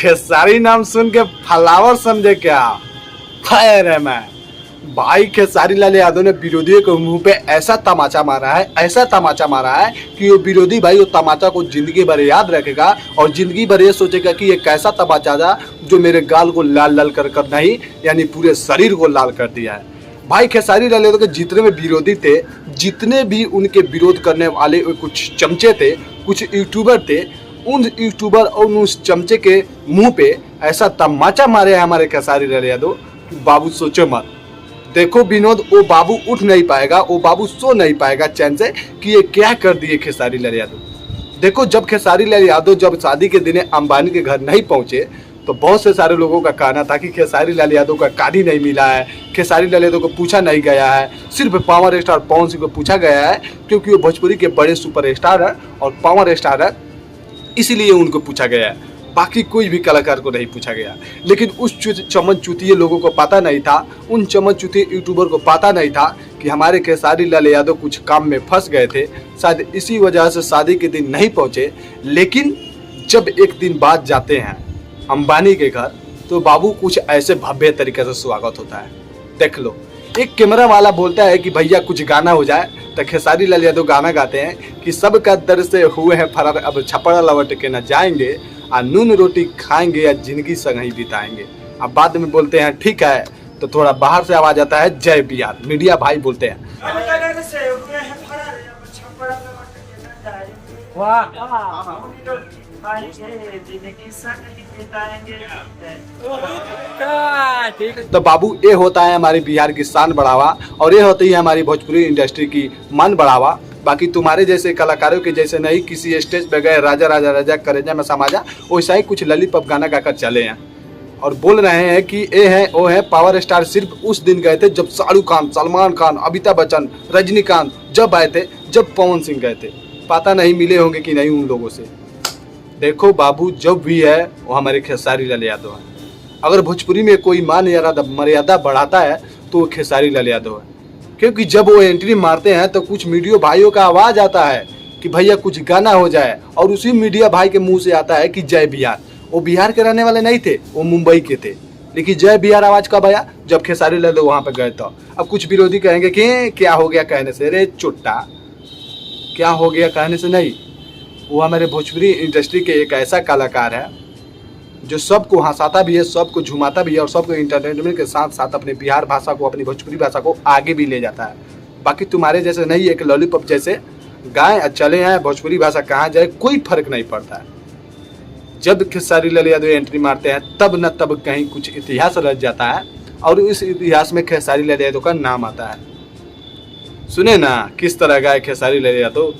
खेसारी नाम सुन के फ्लावर समझे क्या? खैर है मैं भाई, खेसारी लाल यादव ने विरोधियों के मुंह पे ऐसा तमाचा मारा है, ऐसा तमाचा मारा है कि वो विरोधी भाई वो तमाचा को जिंदगी भर याद रखेगा और जिंदगी भर ये सोचेगा कि ये कैसा तमाचा था जो मेरे गाल को लाल लाल कर नहीं, यानी पूरे शरीर को लाल कर दिया है। भाई खेसारी लाल यादव के जितने भी विरोधी थे, जितने भी उनके विरोध करने वाले कुछ चमचे थे, कुछ यूट्यूबर थे, उन यूट्यूबर और उस चमचे के मुंह पे ऐसा तमाचा मारे हैं हमारे खेसारी लाल यादव कि बाबू सोचो मत। देखो विनोद, वो बाबू उठ नहीं पाएगा, वो बाबू सो नहीं पाएगा चैन से कि ये क्या कर दिए खेसारी लाल यादव। देखो जब खेसारी लाल यादव जब शादी के दिन अंबानी के घर नहीं पहुंचे तो बहुत से सारे लोगों का कहना था कि खेसारी लाल यादव का कार्ड ही नहीं मिला है, खेसारी लाल यादव को पूछा नहीं गया है, सिर्फ पावर स्टार पवन सिंह को पूछा गया है क्योंकि वो भोजपुरी के बड़े सुपर स्टार है और पावर स्टार है, इसीलिए उनको पूछा गया है। बाकी कोई भी कलाकार को नहीं पूछा गया। लेकिन उस चमन चुतिये लोगों को पता नहीं था, उन चमन चुतिये यूट्यूबर को पता नहीं था कि हमारे खेसारी लाल यादव कुछ काम में फंस गए थे, शायद इसी वजह से शादी के दिन नहीं पहुंचे। लेकिन जब एक दिन बाद जाते हैं अंबानी के घर तो बाबू कुछ ऐसे भव्य तरीके से स्वागत होता है। देख लो, एक कैमरा वाला बोलता है कि भैया कुछ गाना हो जाए, तो खेसारी लाल यादव गाना गाते हैं कि सबका दर से हुए हैं फरार, अब छपड़ा लौट के न जाएंगे, आ नून रोटी खाएंगे या जिंदगी संग ही बिताएंगे। अब बाद में बोलते हैं ठीक है, तो थोड़ा बाहर से आवाज आता है जय बिहार, मीडिया भाई बोलते हैं। तो बाबू ये होता है हमारे बिहार की शान बढ़ावा और ये होती है हमारी भोजपुरी इंडस्ट्री की मान बढ़ावा। बाकी तुम्हारे जैसे कलाकारों के जैसे नहीं किसी स्टेज पे गए राजा राजा राजा करेजा में समाजा, वैसा ही कुछ ललीपॉप गाना गाकर चले हैं और बोल रहे हैं कि ये है वो है पावर स्टार। सिर्फ उस दिन गए थे जब शाहरुख खान, सलमान खान, अमिताभ बच्चन, रजनीकांत जब आए थे, जब पवन सिंह गए थे। पता नहीं मिले होंगे कि नहीं उन लोगों से। देखो बाबू, जब भी है वो हमारे खेसारी लाल यादव है। अगर भोजपुरी में कोई मान मर्यादा बढ़ाता है तो वो खेसारी लाल यादव है, क्योंकि जब वो एंट्री मारते हैं तो कुछ मीडिया भाइयों का आवाज़ आता है कि भैया कुछ गाना हो जाए और उसी मीडिया भाई के मुंह से आता है कि जय बिहार। वो बिहार के रहने वाले नहीं थे, वो मुंबई के थे, लेकिन जय बिहार आवाज़ कब आया? जब खेसारी लाल वहाँ पे गए तो। अब कुछ विरोधी कहेंगे कि क्या हो गया कहने से, अरे चुट्टा क्या हो गया कहने से नहीं। वो हमारे भोजपुरी इंडस्ट्री के एक ऐसा कलाकार है जो सबको हंसाता भी है, सबको झुमाता भी है और सबको इंटरटेनमेंट के साथ साथ अपने बिहार भाषा को, अपनी भोजपुरी भाषा को आगे भी ले जाता है। बाकी तुम्हारे जैसे नहीं, एक लॉलीपॉप जैसे गाएं चले हैं, भोजपुरी भाषा कहाँ जाए कोई फर्क नहीं पड़ता है। जब खेसारी लाल यादव एंट्री मारते हैं तब न तब कहीं कुछ इतिहास रच जाता है और इस इतिहास में खेसारी लाल यादव का नाम आता है। सुने ना किस तरह गाए खेसारी लाल यादव।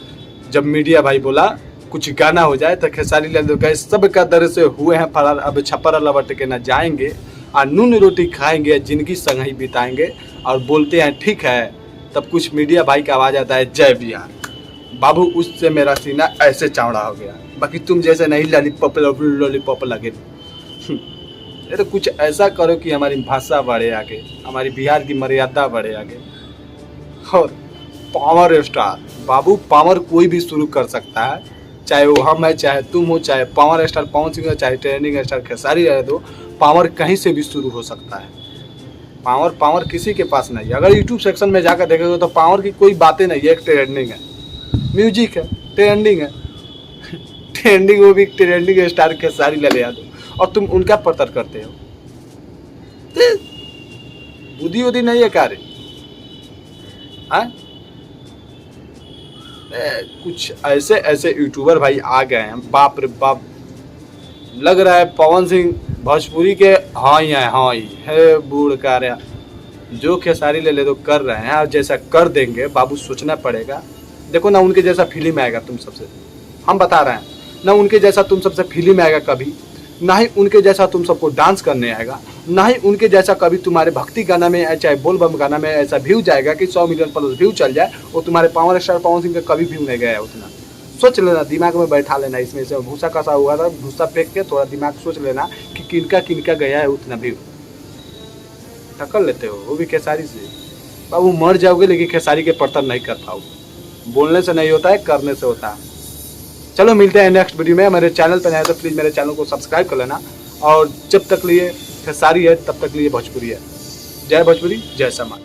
जब मीडिया भाई बोला कुछ गाना हो जाए तो खेसारी लाल यादव कहे सबका दर से हुए हैं फरार, अब छपरा लौट के न जाएंगे, और नून रोटी खाएंगे, जिंदगी संग ही बिताएंगे, और बोलते हैं ठीक है। तब कुछ मीडिया भाई का आवाज़ आता है जय बिहार। बाबू उससे मेरा सीना ऐसे चौड़ा हो गया। बाकी तुम जैसे नहीं लॉलीपॉप लगे। ये तो कुछ ऐसा करो कि हमारी भाषा बढ़े आगे, हमारी बिहार की मर्यादा बढ़े आगे। और पावर स्टार बाबू, पावर कोई भी शुरू कर सकता है, चाहे वो हम है, चाहे तुम हो, चाहे पावर स्टार पवन सिंह हो, चाहे ट्रेंडिंग स्टार खेसारी रहे दो, पावर कहीं से भी शुरू हो सकता है। पावर किसी के पास नहीं है। अगर यूट्यूब सेक्शन में जाकर देखोगे तो पावर की कोई बातें नहीं है। एक ट्रेंडिंग है, म्यूजिक है, ट्रेंडिंग है, ट्रेंडिंग वो भी ट्रेंडिंग स्टार खेसारी लाल यादव, और तुम उनका प्रतर करते हो। बुद्धि उदी नहीं है कार्य। कुछ ऐसे ऐसे यूट्यूबर भाई आ गए हैं, बाप रे बाप, लग रहा है पवन सिंह भोजपुरी के हाँ ही है बूढ़ कार्य। जो खेसारी लाल यादव कर रहे हैं और जैसा कर देंगे बाबू, सोचना पड़ेगा। देखो ना, उनके जैसा फिल्म आएगा तुम सबसे, हम बता रहे हैं ना, उनके जैसा तुम सबसे फिल्म आएगा कभी, ना ही उनके जैसा तुम सबको डांस करने आएगा, ना ही उनके जैसा कभी तुम्हारे भक्ति गाना में चाहे बोल बम गाना में ऐसा व्यू जाएगा कि 100 मिलियन प्लस व्यू चल जाए। और तुम्हारे पावर स्टार पवन सिंह का कभी व्यू नहीं गया है उतना। सोच लेना, दिमाग में बैठा लेना, इसमें से भूसा कसा हुआ था, भूसा फेंक के थोड़ा दिमाग सोच लेना कि किनका गया है उतना व्यू। टक्कर लेते हो वो भी खेसारी से। बाबू मर जाओगे लेकिन खेसारी के परतर नहीं कर पाओगे। बोलने से नहीं होता है, करने से होता है। चलो मिलते हैं नेक्स्ट वीडियो में। मेरे चैनल पर नए तो प्लीज़ मेरे चैनल को सब्सक्राइब कर लेना और जब तक लिए खेसारी है तब तक लिए भोजपुरी है। जय भोजपुरी, जय समाज।